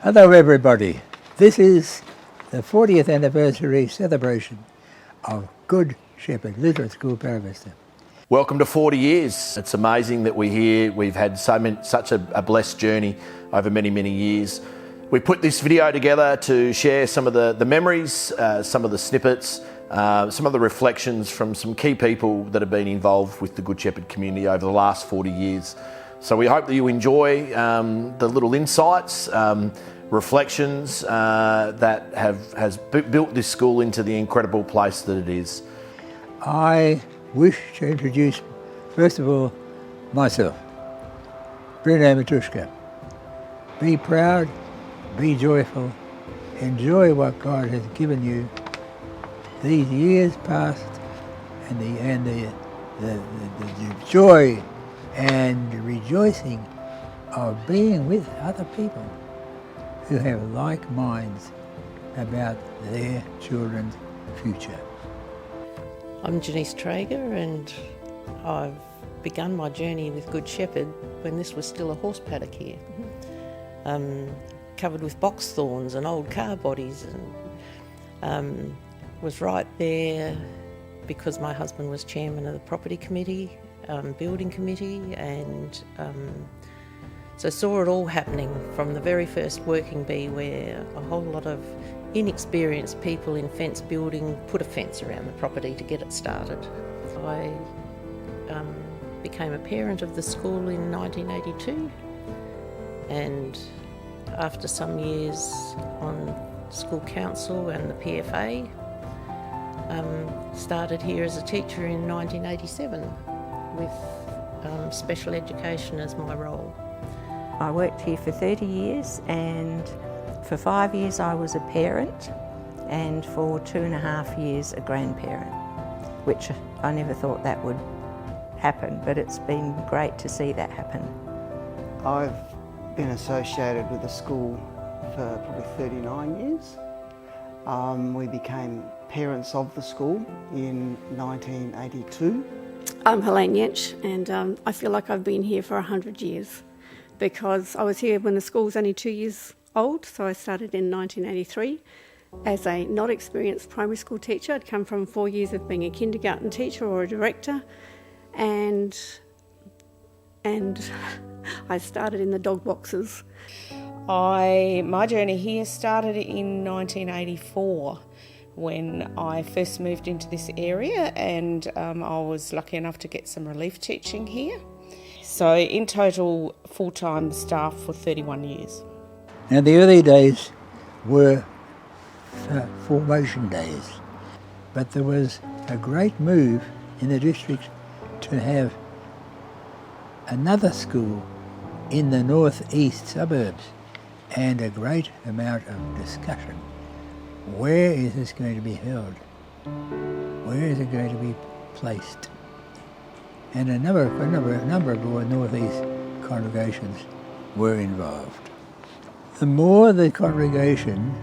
Hello everybody, this is the 40th anniversary celebration of Good Shepherd Lutheran School, Para Vista. Welcome to 40 years. It's amazing that we're here. We've had such a blessed journey over many, many years. We put this video together to share some of the memories, some of the snippets, some of the reflections from some key people that have been involved with the Good Shepherd community over the last 40 years. So we hope that you enjoy the little insights, reflections that has built this school into the incredible place that it is. I wish to introduce, first of all, myself, Bruno Matuschka. Be proud, be joyful, enjoy what God has given you these years past, and the joy and rejoicing of being with other people who have like minds about their children's future. I'm Janice Traeger, and I've begun my journey with Good Shepherd when this was still a horse paddock here, covered with box thorns and old car bodies, and was right there because my husband was chairman of the property committee, building committee, and so saw it all happening from the very first working bee, where a whole lot of inexperienced people in fence building put a fence around the property to get it started. I became a parent of the school in 1982, and after some years on school council and the PFA, started here as a teacher in 1987 with special education as my role. I worked here for 30 years, and for 5 years I was a parent, and for 2.5 years a grandparent, which I never thought that would happen, but it's been great to see that happen. I've been associated with the school for probably 39 years. We became parents of the school in 1982. I'm Helene Yench, and I feel like I've been here for 100 years, because I was here when the school was only 2 years old, so I started in 1983 as a not experienced primary school teacher. I'd come from 4 years of being a kindergarten teacher or a director, and I started in the dog boxes. My journey here started in 1984 when I first moved into this area, and I was lucky enough to get some relief teaching here. So in total, full-time staff for 31 years. Now the early days were formation days, but there was a great move in the district to have another school in the northeast suburbs, and a great amount of discussion. Where is this going to be held? Where is it going to be placed? And a number of northeast congregations were involved. The more the congregation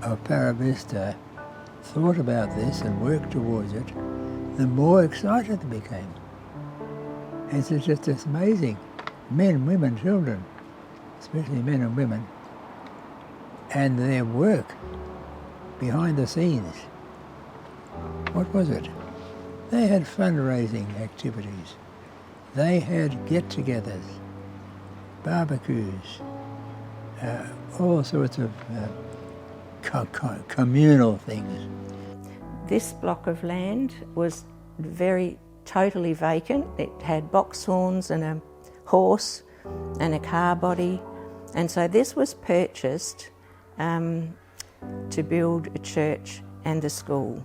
of Para Vista thought about this and worked towards it, the more excited they became. It's just amazing. Men, women, children, especially men and women, and their work behind the scenes. What was it? They had fundraising activities. They had get-togethers, barbecues, all sorts of communal things. This block of land was totally vacant. It had box horns and a horse and a car body, and so this was purchased to build a church and a school.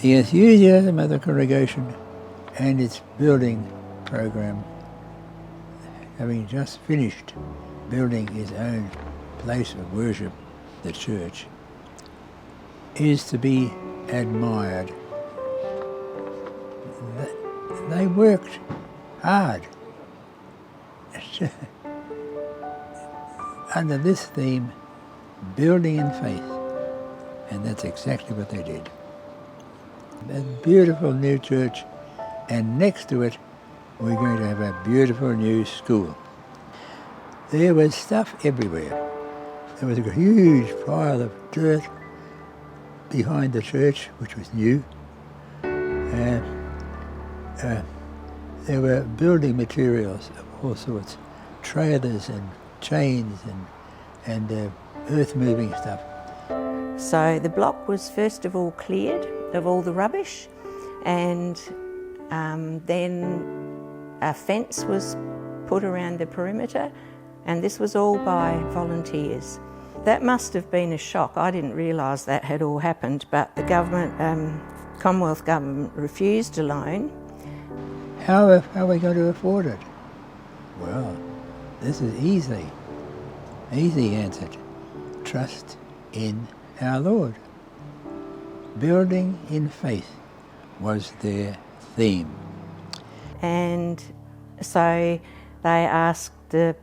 The enthusiasm of the congregation and its building program, having just finished building its own place of worship, the church, is to be admired. They worked hard under this theme, building in faith, and that's exactly what they did. A beautiful new church, and next to it we're going to have a beautiful new school. there was stuff everywhere. There was a huge pile of dirt behind the church, which was new, and there were building materials of all sorts, trailers and chains and earth-moving stuff. So the block was first of all cleared of all the rubbish, and then a fence was put around the perimeter, and this was all by volunteers. That must have been a shock. I didn't realise that had all happened, but the government, Commonwealth government, refused a loan. How are we going to afford it? Well, this is easy answered. Trust in our Lord. Building in faith was their theme. And so they asked the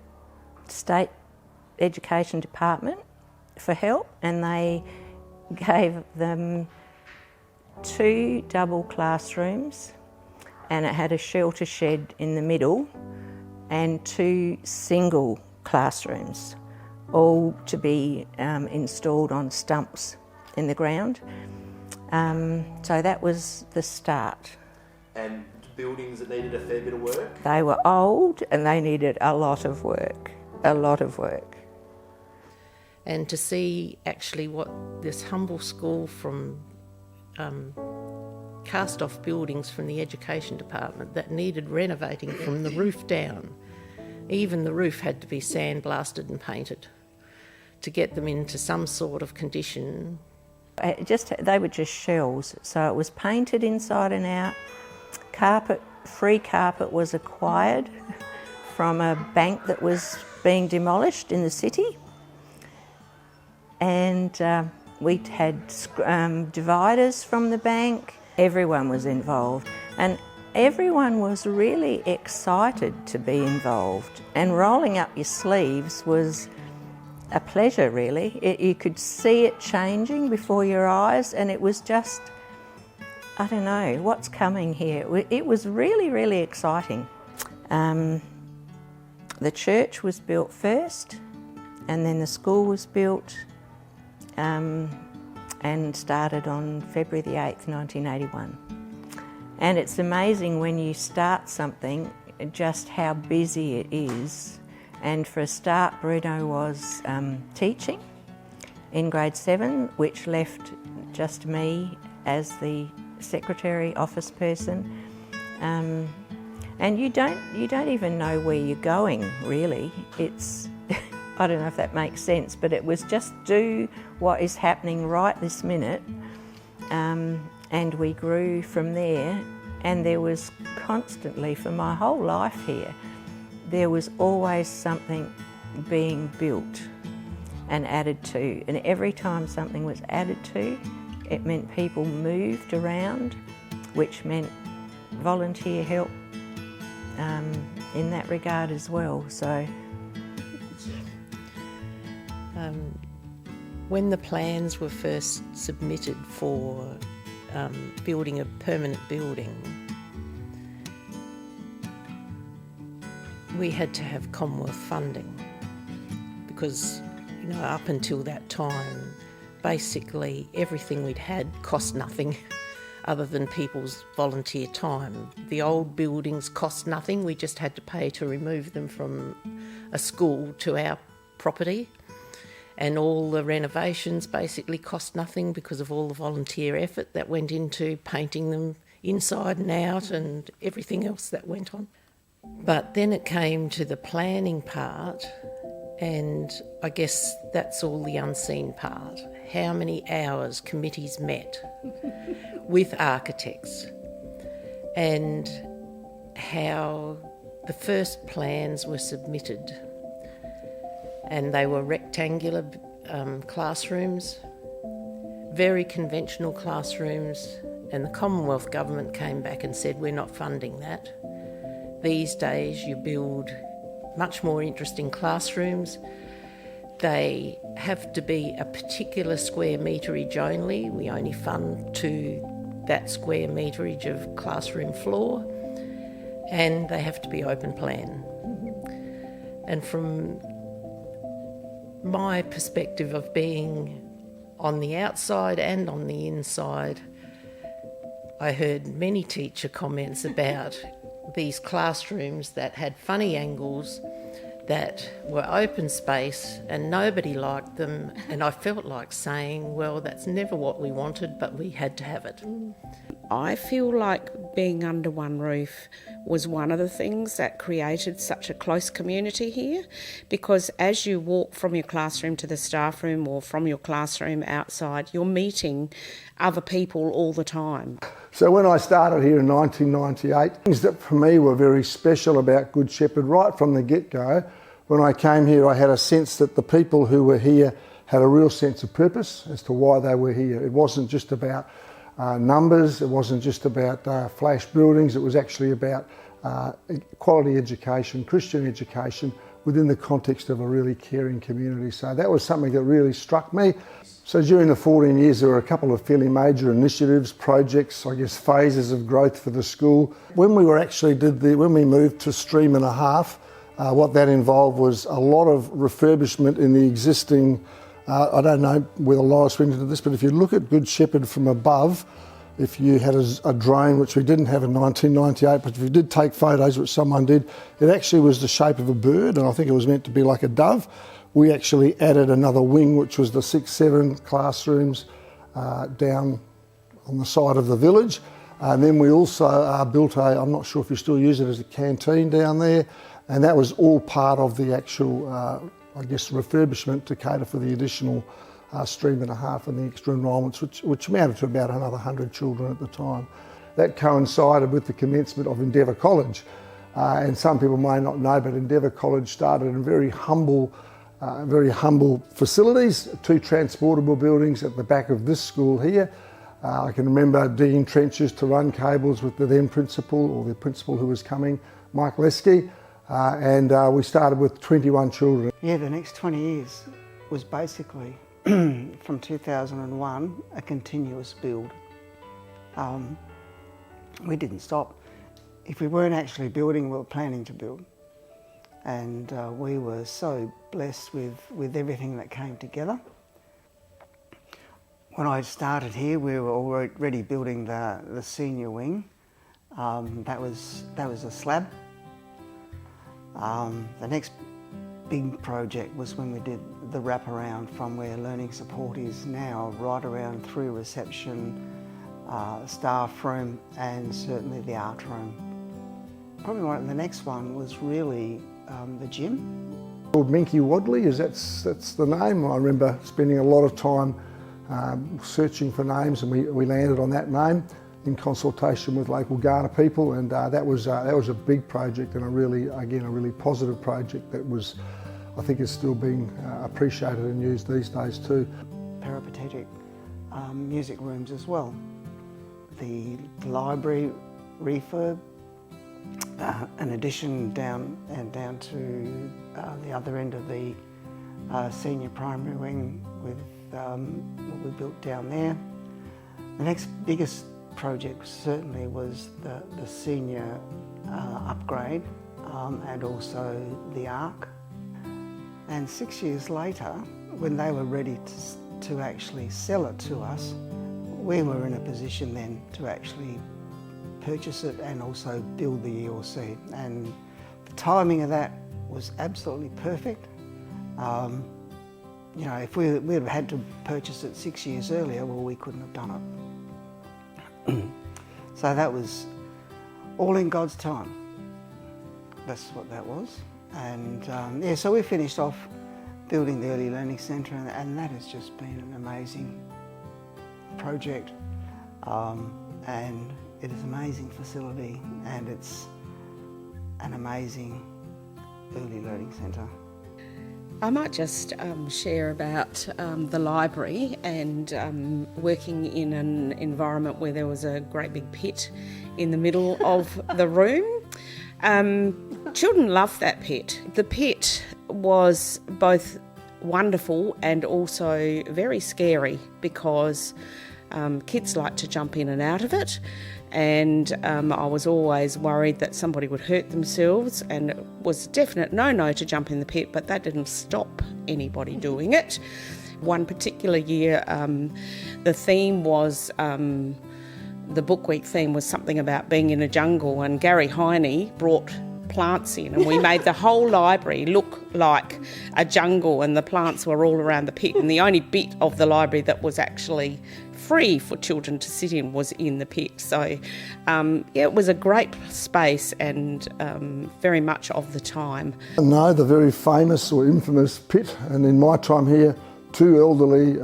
State Education Department for help, and they gave them 2 double classrooms, and it had a shelter shed in the middle, and 2 single classrooms, all to be installed on stumps in the ground. So that was the start. And buildings that needed a fair bit of work? They were old and they needed a lot of work. And to see actually what this humble school from cast-off buildings from the Education Department that needed renovating from the roof down. Even the roof had to be sandblasted and painted to get them into some sort of condition. They were just shells, so it was painted inside and out. Free carpet was acquired from a bank that was being demolished in the city, and we had dividers from the bank. Everyone was involved, and everyone was really excited to be involved, and rolling up your sleeves was a pleasure, really. You could see it changing before your eyes, and it was just, I don't know, what's coming here. It was really, really exciting. The church was built first, and then the school was built and started on February the 8th, 1981. And it's amazing when you start something, just how busy it is. And for a start, Bruno was teaching in grade 7, which left just me as the secretary, office person. And you don't even know where you're going, really. It's I don't know if that makes sense, but it was just do what is happening right this minute, and we grew from there. And there was constantly, for my whole life here, there was always something being built and added to. And every time something was added to, it meant people moved around, which meant volunteer help in that regard as well. So, when the plans were first submitted for building a permanent building, we had to have Commonwealth funding because, up until that time, basically everything we'd had cost nothing other than people's volunteer time. The old buildings cost nothing, we just had to pay to remove them from a school to our property. And all the renovations basically cost nothing because of all the volunteer effort that went into painting them inside and out and everything else that went on. But then it came to the planning part, and I guess that's all the unseen part. How many hours committees met with architects, and how the first plans were submitted. And they were rectangular classrooms, very conventional classrooms, and the Commonwealth government came back and said, we're not funding that. These days you build much more interesting classrooms. They have to be a particular square meterage only. We only fund to that square meterage of classroom floor, and they have to be open plan. And from my perspective of being on the outside and on the inside, I heard many teacher comments about these classrooms that had funny angles, that were open space and nobody liked them, and I felt like saying, well, that's never what we wanted, but we had to have it. I feel like being under one roof was one of the things that created such a close community here, because as you walk from your classroom to the staff room or from your classroom outside, you're meeting other people all the time. So when I started here in 1998, things that for me were very special about Good Shepherd right from the get-go, when I came here I had a sense that the people who were here had a real sense of purpose as to why they were here. It wasn't just about numbers, it wasn't just about flash buildings, it was actually about quality education, Christian education within the context of a really caring community. So that was something that really struck me. So during the 14 years there were a couple of fairly major initiatives, projects, I guess phases of growth for the school. When we when we moved to stream and a half, what that involved was a lot of refurbishment in the existing, I don't know whether Loris went into this, but if you look at Good Shepherd from above, if you had a drone, which we didn't have in 1998, but if you did take photos, which someone did, it actually was the shape of a bird, and I think it was meant to be like a dove. We actually added another wing, which was the 6-7 classrooms down on the side of the village. And then we also built I'm not sure if you still use it as a canteen down there, and that was all part of the actual, I guess, refurbishment to cater for the additional stream and a half and the extra enrolments, which amounted to about another 100 children at the time. That coincided with the commencement of Endeavour College, and some people may not know, but Endeavour College started in very humble facilities, 2 transportable buildings at the back of this school here. I can remember digging trenches to run cables with the then principal, or the principal who was coming, Mike Lesky, and we started with 21 children. Yeah, the next 20 years was basically, from 2001, a continuous build. We didn't stop. If we weren't actually building, we were planning to build. And we were so blessed with everything that came together. When I started here, we were already building the senior wing. That was a slab. The next big project was when we did the wraparound from where learning support is now, right around through reception, staff room, and certainly the art room. Probably the next one was really the gym. Called Minky Wadley, that's the name. I remember spending a lot of time searching for names, and we landed on that name in consultation with local Ghana people, and that was a big project, and a really positive project that was, I think, is still being appreciated and used these days too. Peripatetic music rooms as well. The library refurb, an addition down to the other end of the senior primary wing with what we built down there. The next biggest project certainly was the senior upgrade and also the ARC. And 6 years later, when they were ready to actually sell it to us, we were in a position then to actually purchase it and also build the ELC. And the timing of that was absolutely perfect. You know, if we'd have had to purchase it 6 years earlier, well, we couldn't have done it. So that was all in God's time. That's what that was. And yeah, so we finished off building the Early Learning Centre, and that has just been an amazing project. And it is an amazing facility, and it's an amazing early learning centre. I might just share about the library and working in an environment where there was a great big pit in the middle of the room. Children loved that pit. The pit was both wonderful and also very scary because kids like to jump in and out of it, and I was always worried that somebody would hurt themselves, and it was a definite no to jump in the pit, but that didn't stop anybody doing it. One particular year, the theme was, the book week theme was something about being in a jungle, and Gary Heine brought plants in, and we made the whole library look like a jungle, and the plants were all around the pit, and the only bit of the library that was actually free for children to sit in was in the pit. So it was a great space, and very much of the time. No, the very famous or infamous pit, and in my time here 2 elderly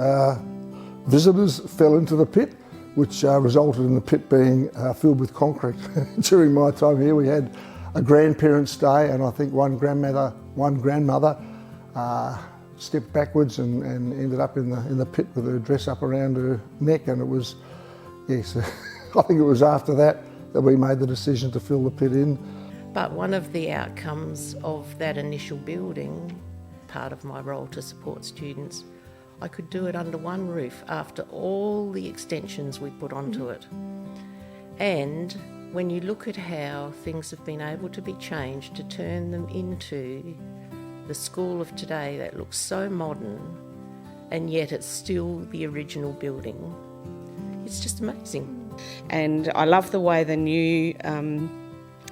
visitors fell into the pit, which resulted in the pit being filled with concrete. During my time here we had a grandparents' day, and I think one grandmother stepped backwards and ended up in the pit with her dress up around her neck, and it was, yes, I think it was after that we made the decision to fill the pit in. But one of the outcomes of that initial building, part of my role to support students, I could do it under one roof after all the extensions we put onto it. And when you look at how things have been able to be changed to turn them into the school of today that looks so modern, and yet it's still the original building, it's just amazing. And I love the way the new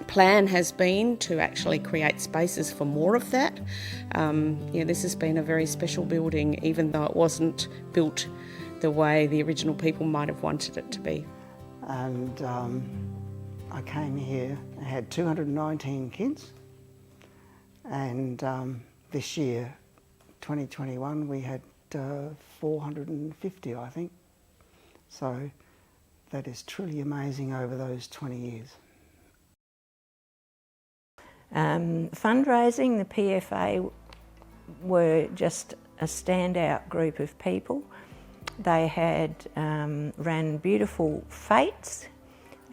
plan has been to actually create spaces for more of that. This has been a very special building, even though it wasn't built the way the original people might have wanted it to be. And I came here, I had 219 kids, and this year, 2021, we had 450, I think. So that is truly amazing over those 20 years. Fundraising, the PFA were just a standout group of people. They had ran beautiful fetes,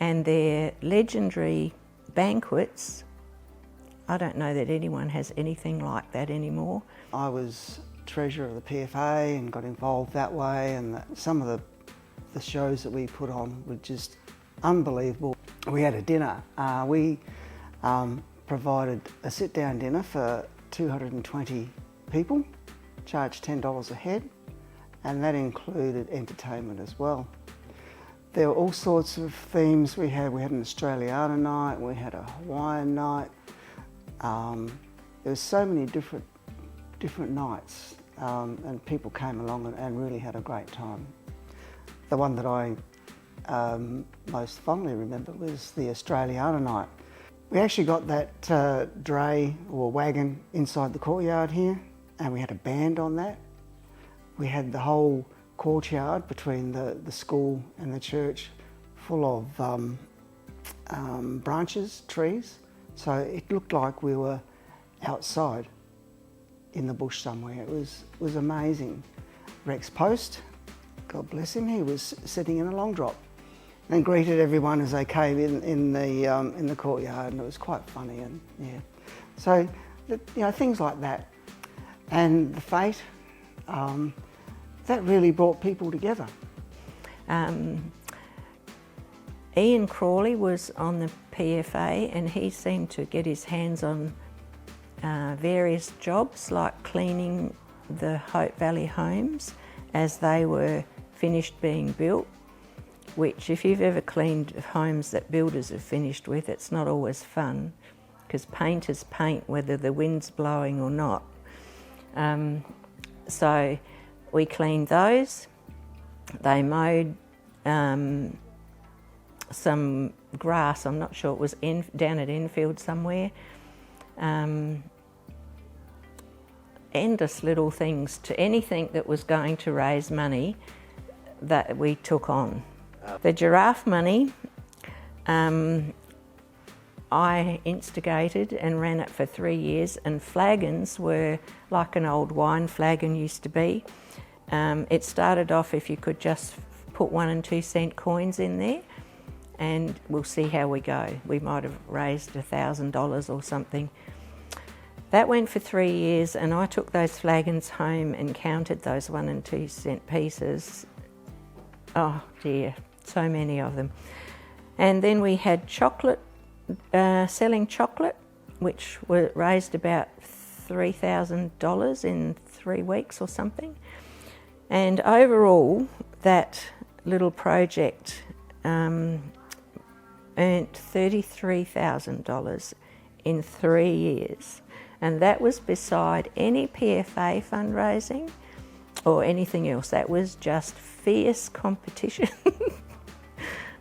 and their legendary banquets, I don't know that anyone has anything like that anymore. I was treasurer of the PFA and got involved that way, and some of the shows that we put on were just unbelievable. We had a dinner. We provided a sit-down dinner for 220 people, charged $10 a head, and that included entertainment as well. There were all sorts of themes we had. We had an Australiana night, we had a Hawaiian night. There were so many different nights, and people came along and really had a great time. The one that I most fondly remember was the Australiana night. We actually got that dray or wagon inside the courtyard here, and we had a band on that. We had the whole courtyard between the school and the church full of branches, trees. So it looked like we were outside in the bush somewhere. It was amazing. Rex Post, God bless him, he was sitting in a long drop and greeted everyone as they came in the courtyard, and it was quite funny. And yeah, so things like that, and the fete, that really brought people together. Ian Crawley was on the PFA, and he seemed to get his hands on various jobs like cleaning the Hope Valley homes as they were finished being built, which if you've ever cleaned homes that builders have finished with, it's not always fun because painters paint whether the wind's blowing or not. So we cleaned those. They mowed some grass, I'm not sure, it was down at Enfield somewhere. Endless little things, to anything that was going to raise money that we took on. The giraffe money, I instigated and ran it for 3 years, and flagons were like an old wine flagon used to be. It started off if you could just put 1 and 2 cent coins in there, and we'll see how we go. We might have raised $1,000 or something. That went for 3 years, and I took those flagons home and counted those 1 and 2 cent pieces. Oh dear, so many of them. And then we had chocolate, selling chocolate, which raised about $3,000 in 3 weeks or something. And overall, that little project earned $33,000 in 3 years. And that was beside any PFA fundraising or anything else. That was just fierce competition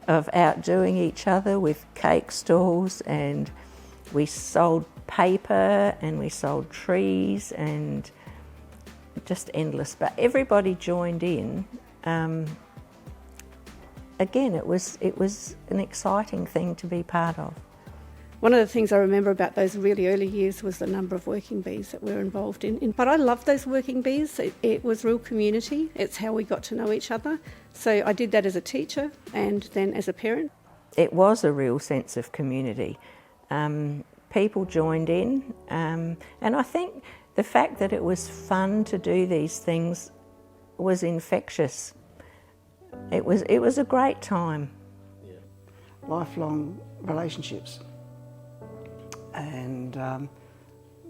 of outdoing each other with cake stalls, and we sold paper and we sold trees and just endless. But everybody joined in. Again, it was an exciting thing to be part of. One of the things I remember about those really early years was the number of working bees that we were involved in. But I loved those working bees. It was real community. It's how we got to know each other. So I did that as a teacher and then as a parent. It was a real sense of community. People joined in, and I think the fact that it was fun to do these things was infectious. It was a great time. Yeah. Lifelong relationships. And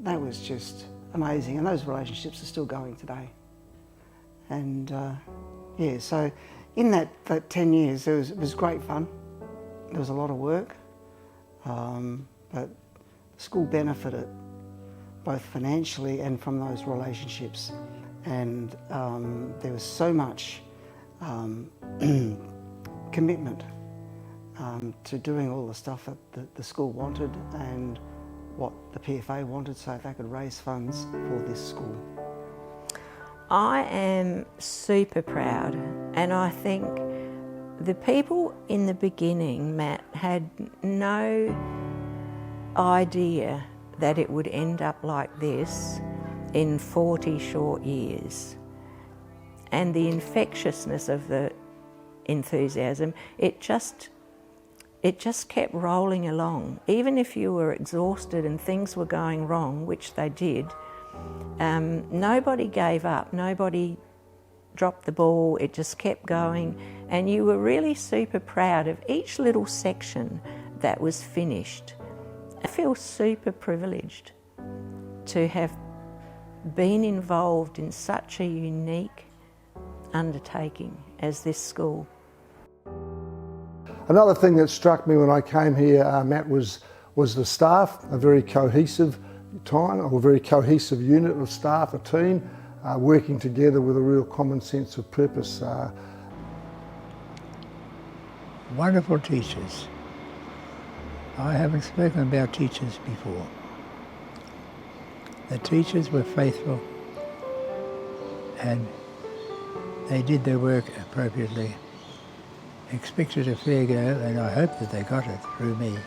that was just amazing, and those relationships are still going today. And yeah, so in that 10 years it was great fun. There was a lot of work, but the school benefited both financially and from those relationships, and there was so much commitment to doing all the stuff that the school wanted and what the PFA wanted, so they could raise funds for this school. I am super proud, and I think the people in the beginning, Matt, had no idea that it would end up like this in 40 short years. And the infectiousness of the enthusiasm, it just kept rolling along. Even if you were exhausted and things were going wrong, which they did, nobody gave up, nobody dropped the ball, it just kept going. And you were really super proud of each little section that was finished. I feel super privileged to have been involved in such a unique undertaking as this school. Another thing that struck me when I came here, Matt, was the staff, a very cohesive time, or a very cohesive unit of staff, a team, working together with a real common sense of purpose. Wonderful teachers. I haven't spoken about teachers before. The teachers were faithful and they did their work appropriately, expected a fair go, and I hope that they got it through me.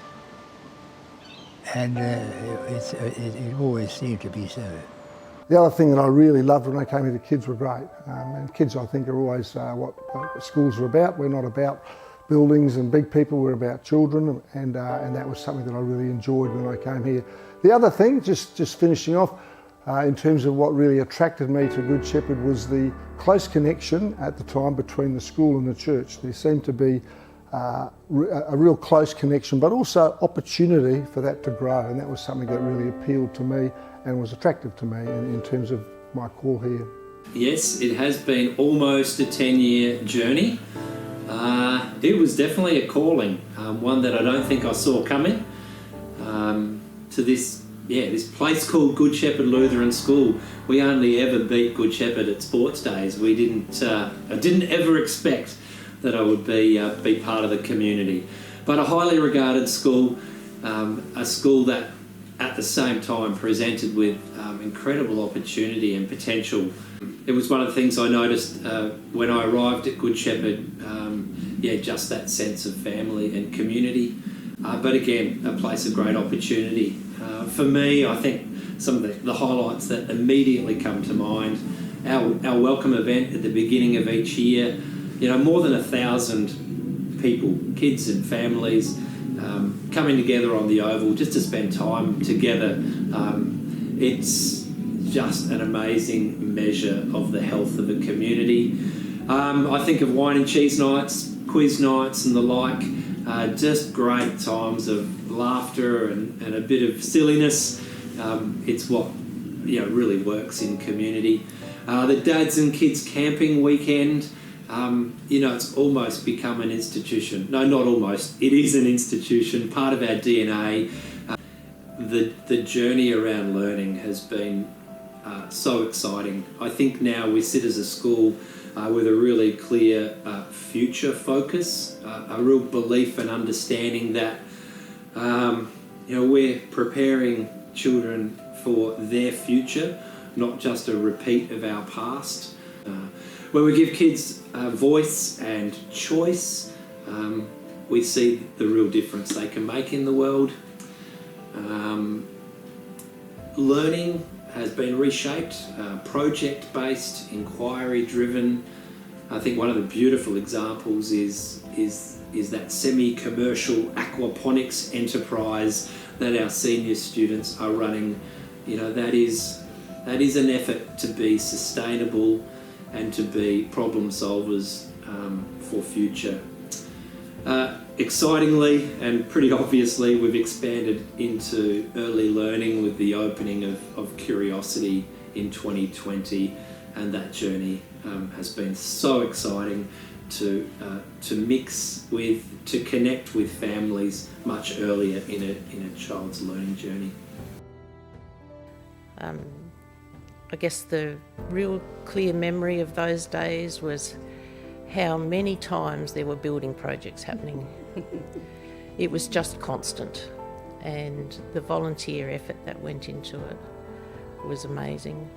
And it always seemed to be so. The other thing that I really loved when I came here, the kids were great. And kids, I think, are always what schools are about. We're not about buildings and big people, we're about children, and that was something that I really enjoyed when I came here. The other thing, just finishing off, in terms of what really attracted me to Good Shepherd was the close connection at the time between the school and the church. There seemed to be a real close connection, but also opportunity for that to grow, and that was something that really appealed to me and was attractive to me in terms of my call here. Yes, it has been almost a 10-year journey. It was definitely a calling, one that I don't think I saw coming, to this place called Good Shepherd Lutheran School. We only ever beat Good Shepherd at sports days. I didn't ever expect that I would be part of the community. But a highly regarded school, a school that at the same time presented with incredible opportunity and potential. It was one of the things I noticed when I arrived at Good Shepherd, just that sense of family and community. But again, a place of great opportunity. For me, I think some of the highlights that immediately come to mind, our welcome event at the beginning of each year, more than 1,000 people, kids and families, coming together on the Oval just to spend time together. It's just an amazing measure of the health of a community. I think of wine and cheese nights, quiz nights and the like. Just great times of laughter and a bit of silliness. It's what really works in community. The dads and kids camping weekend, it's almost become an institution. No, not almost. It is an institution, part of our DNA. The journey around learning has been so exciting. I think now we sit as a school with a really clear future focus, a real belief and understanding that we're preparing children for their future, not just a repeat of our past. When we give kids voice and choice, we see the real difference they can make in the world. Learning has been reshaped, project-based, inquiry-driven. I think one of the beautiful examples is that semi-commercial aquaponics enterprise that our senior students are running. That is an effort to be sustainable and to be problem solvers for future. Excitingly and pretty obviously, we've expanded into early learning with the opening of Curiosity in 2020, and that journey has been so exciting to mix with, to connect with families much earlier in a child's learning journey. I guess the real clear memory of those days was how many times there were building projects happening. It was just constant, and the volunteer effort that went into it was amazing.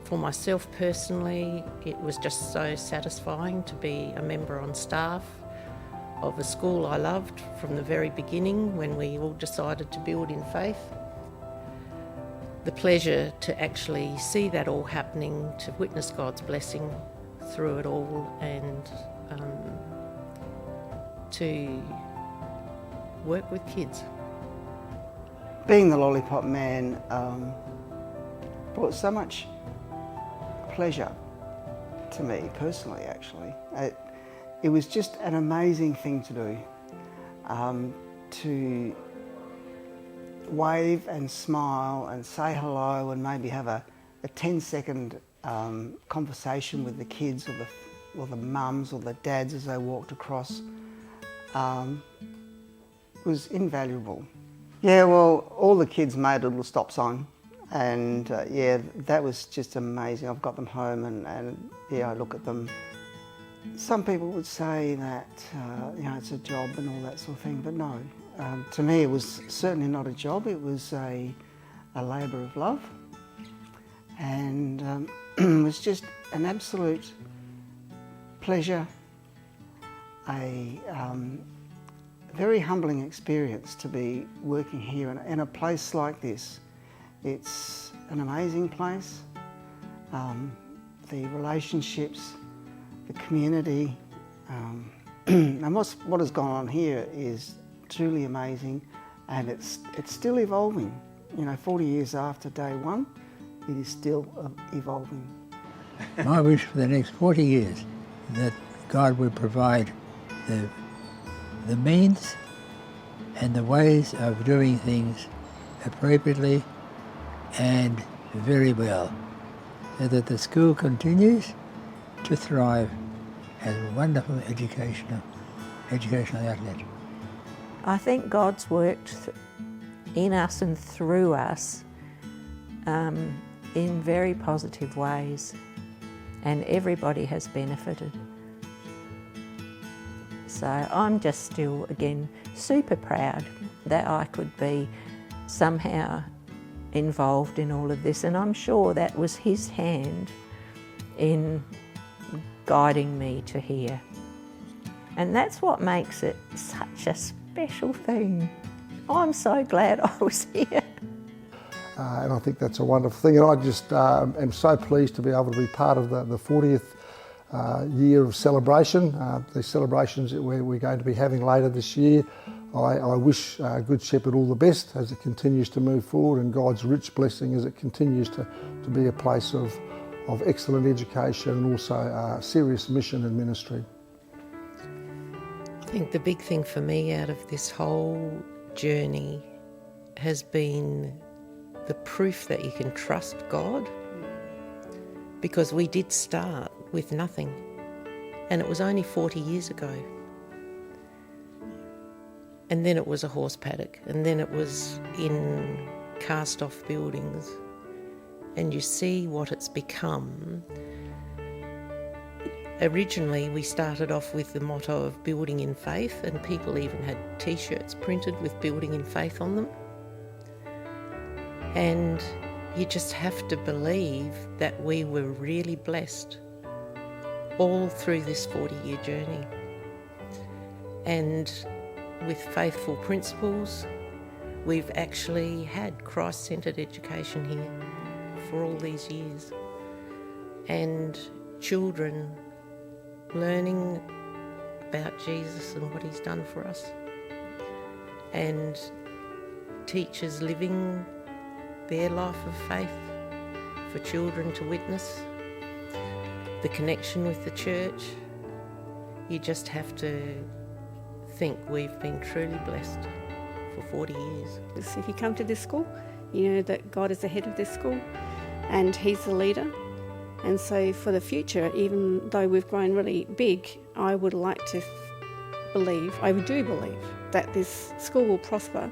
For myself personally, it was just so satisfying to be a member on staff of a school I loved from the very beginning when we all decided to build in faith. The pleasure to actually see that all happening, to witness God's blessing through it all, and to work with kids. Being the Lollipop Man brought so much pleasure to me personally, actually. It was just an amazing thing to do, to wave and smile and say hello and maybe have a 10-second conversation with the kids or the mums or the dads as they walked across. Was invaluable. Yeah, well, all the kids made a little stop sign, and that was just amazing. I've got them home and I look at them. Some people would say that it's a job and all that sort of thing, but no. To me, it was certainly not a job. It was a labour of love, and it was just an absolute pleasure, a very humbling experience to be working here in a place like this. It's an amazing place. The relationships, the community, and what has gone on here is truly amazing, and it's still evolving. 40 years after day one, it is still evolving. My wish for the next 40 years that God would provide the means and the ways of doing things appropriately and very well, so that the school continues to thrive as a wonderful educational outlet. I think God's worked in us and through us in very positive ways, and everybody has benefited. So I'm just still, again, super proud that I could be somehow involved in all of this, and I'm sure that was His hand in guiding me to here. And that's what makes it such a special thing. I'm so glad I was here. And I think that's a wonderful thing, and I just am so pleased to be able to be part of the 40th year of celebration, the celebrations that we're going to be having later this year. I wish Good Shepherd all the best as it continues to move forward, and God's rich blessing as it continues to be a place of excellent education and also serious mission and ministry. I think the big thing for me out of this whole journey has been the proof that you can trust God, because we did start with nothing, and it was only 40 years ago. And then it was a horse paddock, and then it was in cast-off buildings, and you see what it's become. Originally, we started off with the motto of building in faith, and people even had t-shirts printed with building in faith on them. And you just have to believe that we were really blessed all through this 40-year journey. And with faithful principles, we've actually had Christ-centred education here for all these years. And children learning about Jesus and what he's done for us. And teachers living their life of faith for children to witness. The connection with the church. You just have to think we've been truly blessed for 40 years. If you come to this school, you know that God is the head of this school and he's the leader. And so for the future, even though we've grown really big, I would like to believe, I do believe, that this school will prosper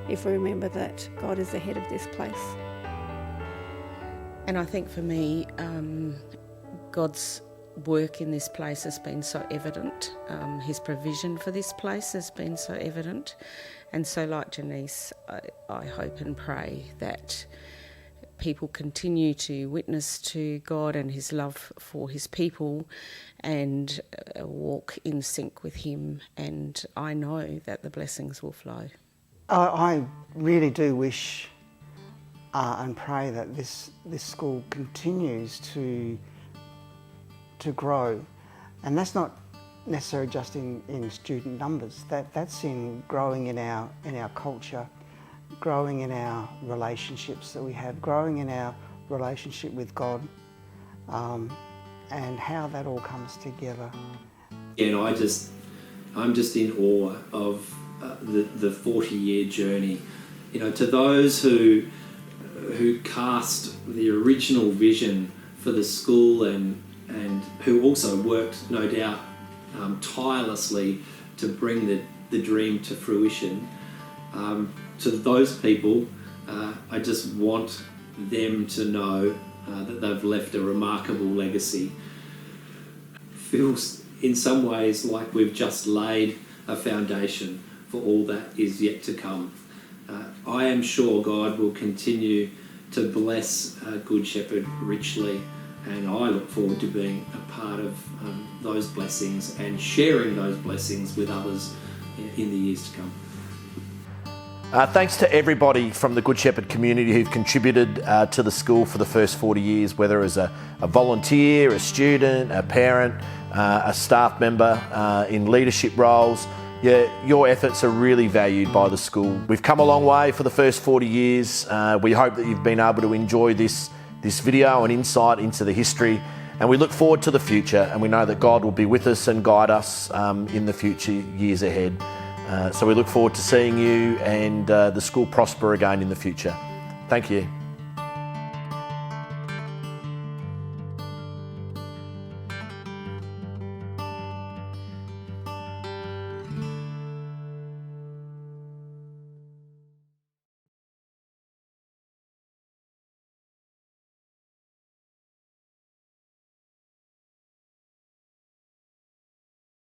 if we remember that God is the head of this place. And I think for me, God's work in this place has been so evident. His provision for this place has been so evident. And so like Janice, I hope and pray that people continue to witness to God and his love for his people and walk in sync with him. And I know that the blessings will flow. I really do wish and pray that this school continues to grow, and that's not necessarily just in student numbers. That's in growing in our culture, growing in our relationships that we have, growing in our relationship with God, and how that all comes together. And I'm just in awe of the 40-year journey. You know, to those who cast the original vision for the school and who also worked, no doubt, tirelessly to bring the dream to fruition. To those people, I just want them to know that they've left a remarkable legacy. Feels in some ways like we've just laid a foundation for all that is yet to come. I am sure God will continue to bless Good Shepherd richly, and I look forward to being a part of those blessings and sharing those blessings with others in the years to come. Thanks to everybody from the Good Shepherd community who've contributed to the school for the first 40 years, whether as a volunteer, a student, a parent, a staff member in leadership roles. Yeah, your efforts are really valued by the school. We've come a long way for the first 40 years. We hope that you've been able to enjoy this video and insight into the history, and we look forward to the future, and we know that God will be with us and guide us in the future years ahead. So we look forward to seeing you and the school prosper again in the future. Thank you.